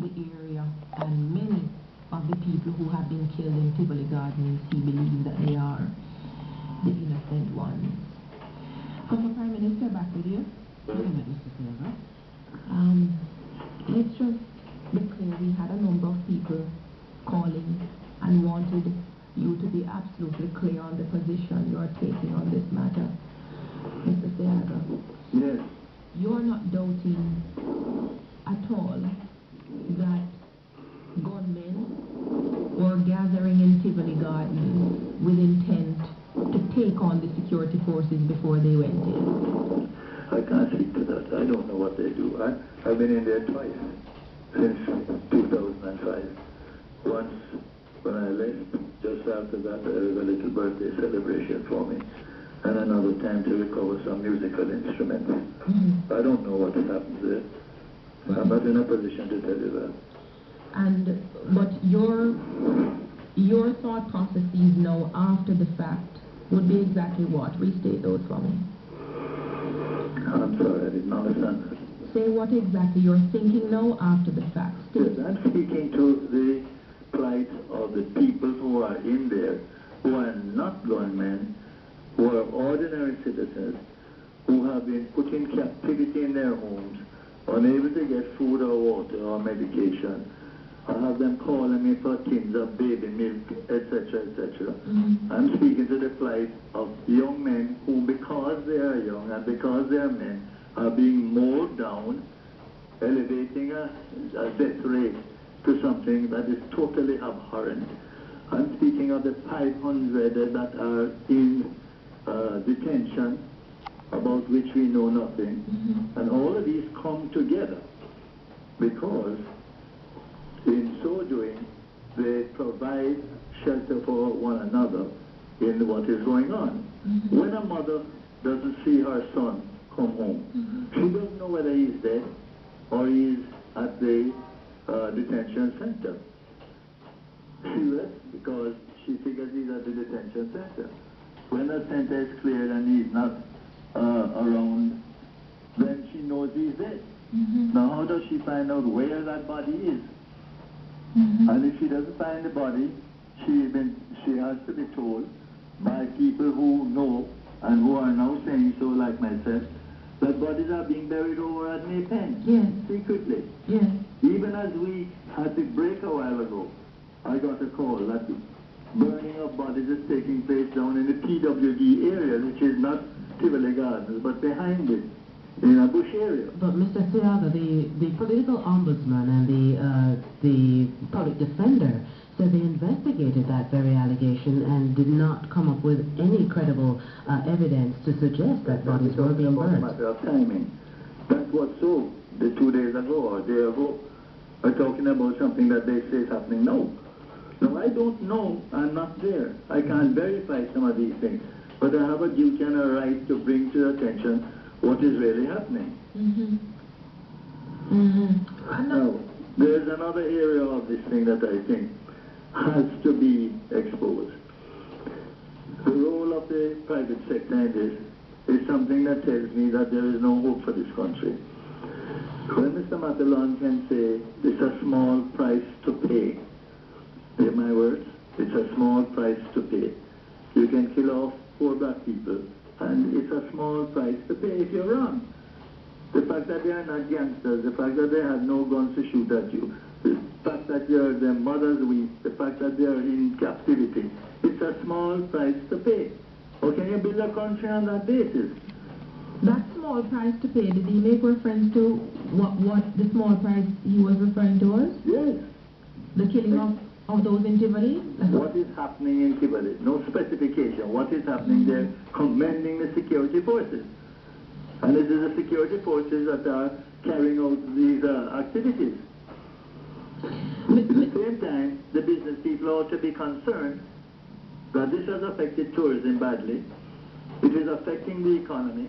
the area, and many of the people who have been killed in Tivoli Gardens, he believes that they are the innocent ones. Former Prime Minister, back with you. Let's just be clear, we had a number of people calling and wanted you to be absolutely clear on the position you are taking on this matter. Mr. Seaga. Yes. You are not doubting at all that gunmen were gathering in Tivoli Gardens with intent to take on the security forces before they went in? I can't speak to that. I don't know what they do. I've been in there twice since 2005. Once when I left, just after that there was a little birthday celebration for me, and another time to recover some musical instruments. I don't know what happens there. I'm not in a position to tell you that. But your thought processes now after the fact would be exactly what? Restate those for me. I'm sorry, I didn't understand that. Say what exactly you're thinking now after the fact. Yes, I'm speaking to the plight of the people who are in there, who are not gunmen, who are ordinary citizens, who have been put in captivity in their homes, unable to get food or water or medication. I have them calling me for tins of baby milk, etc., etc. I'm speaking to the plight of young men who, because they are young and because they are men, are being mowed down, elevating a death rate to something that is totally abhorrent. I'm speaking of the 500 that are in detention, about which we know nothing. And all of these come together because in so doing they provide shelter for one another in what is going on. When a mother doesn't see her son come home, she doesn't know whether he's dead or he's at the detention center. She rests because she figures he's at the detention center. When the center is cleared and he's not around, then she knows he's dead. Now how does she find out where that body is? And if she doesn't find the body, she has to be told by people who know and who are now saying so, like myself, that bodies are being buried over at Maypen, secretly. Even as we had the break a while ago, I got a call that the burning of bodies is taking place down in the PWD area, which is not Tivoli Gardens, but behind it, in a bush area. But Mr. Seaga, the political ombudsman and the public defender said they investigated that very allegation and did not come up with any credible evidence to suggest that bodies were being burned. It's a matter of timing. That's what so the 2 days ago or a day ago are talking about something that they say is happening now. Now I don't know, I'm not there. I can't verify some of these things. But I have a duty and a right to bring to your attention what is really happening. Now, there's another area of this thing that I think has to be exposed. The role of the private sector in this is something that tells me that there is no hope for this country. When Mr. Matalon can say it's a small price to pay, hear my words, it's a small price to pay. You can kill off 4 black people, and it's a small price to pay if you're wrong. The fact that they are not gangsters, the fact that they have no guns to shoot at you, the fact that their mothers weep, the fact that they are in captivity, it's a small price to pay. How can you build a country on that basis? That small price to pay, did he make reference to what the small price he was referring to was? Yes. The killing of those in Tivoli? What is happening in Tivoli? No specification. What is happening there? Commending the security forces. And it is the security forces that are carrying out these activities. At the same time, the business people ought to be concerned that this has affected tourism badly. It is affecting the economy.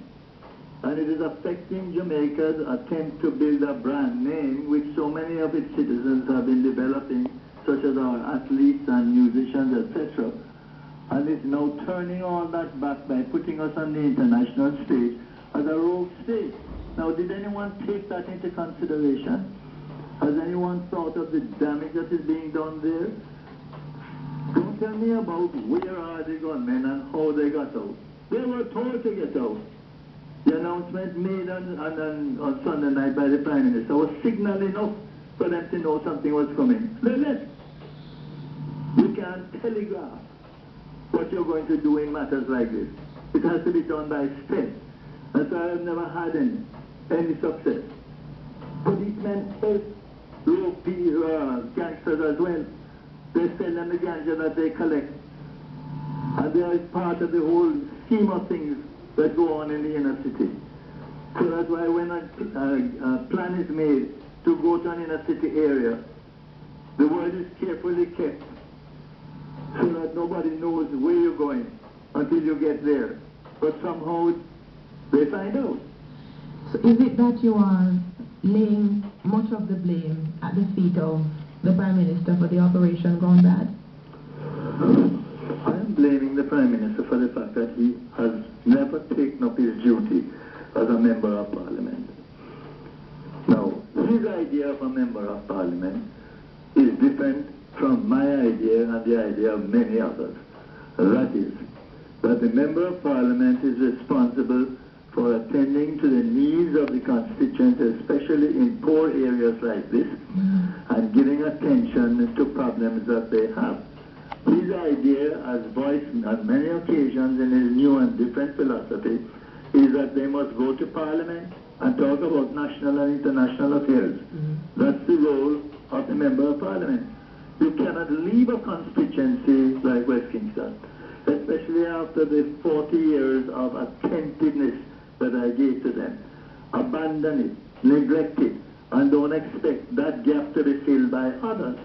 And it is affecting Jamaica's attempt to build a brand name which so many of its citizens have been developing, such as our athletes and musicians, etc. And it's now turning all that back by putting us on the international stage as a rogue state. Now, did anyone take that into consideration? Has anyone thought of the damage that is being done there? Don't tell me about where are the gunmen and how they got out. They were told to get out. The announcement made on Sunday night by the Prime Minister was signal enough for them to know something was coming. They left. You can't telegraph what you're going to do in matters like this. It has to be done by steps. And so I've never had any success. Policemen help rope gangsters as well. They sell them the ganja that they collect. And they are part of the whole scheme of things that go on in the inner city. So that's why when a plan is made to go to an inner city area, the word is carefully kept so that nobody knows where you're going until you get there. But somehow they find out. So is it that you are laying much of the blame at the feet of the Prime Minister for the operation gone bad? I am blaming the Prime Minister for the fact that he has never taken up his duty as a Member of Parliament. Now, his idea of a Member of Parliament is different from my idea and the idea of many others. That is, that the Member of Parliament is responsible for attending to the needs of the constituents, especially in poor areas like this, and giving attention to problems that they have. His idea, as voiced on many occasions in his new and different philosophy, is that they must go to Parliament and talk about national and international affairs. That's the role of the Member of Parliament. You cannot leave a constituency like West Kingston, especially after the 40 years of attentiveness that I gave to them. Abandon it, neglect it, and don't expect that gap to be filled by others.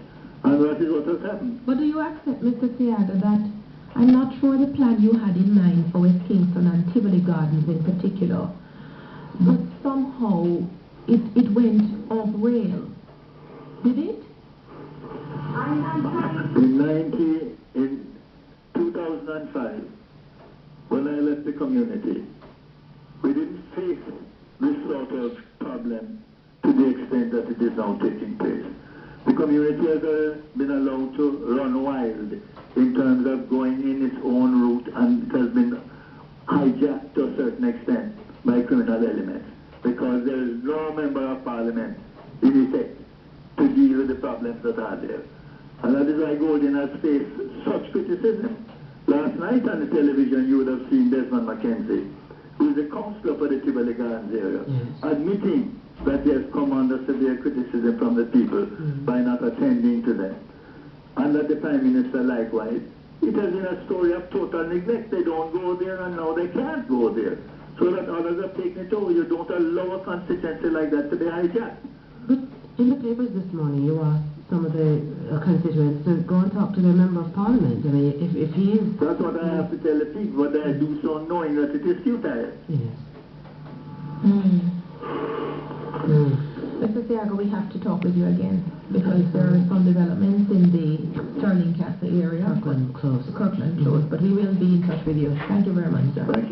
And that is what has happened. But do you accept, Mr. Seaga, that I'm not sure the plan you had in mind for West Kingston and Tivoli Gardens in particular, but somehow it went off rail. Did it? In 2005, when I left the community, we didn't face this sort of problem to the extent that it is now taking place. The community has been allowed to run wild in terms of going in its own route, and it has been hijacked to a certain extent by criminal elements, because there is no Member of Parliament in effect to deal with the problems that are there. And that is why Golden has faced such criticism. Last night on the television you would have seen Desmond McKenzie, who is the councillor for the Tivoli Gardens area, admitting that he has come under severe criticism from the people by not attending to them. And that the Prime Minister likewise. It has been a story of total neglect. They don't go there and now they can't go there. So that others have taken it over. You don't allow a constituency like that to be hijacked. But in the papers this morning you asked some of the constituents to go and talk to their Member of Parliament. I mean, if he is... That's what I have to tell the people, but I do so knowing that it is futile. Yes. Mr. Seaga, we have to talk with you again because there are some developments in the Stirling Castle area. Kirkland Close. Kirkland Close, but we will be in touch with you. Thank you very much, sir. Thank you.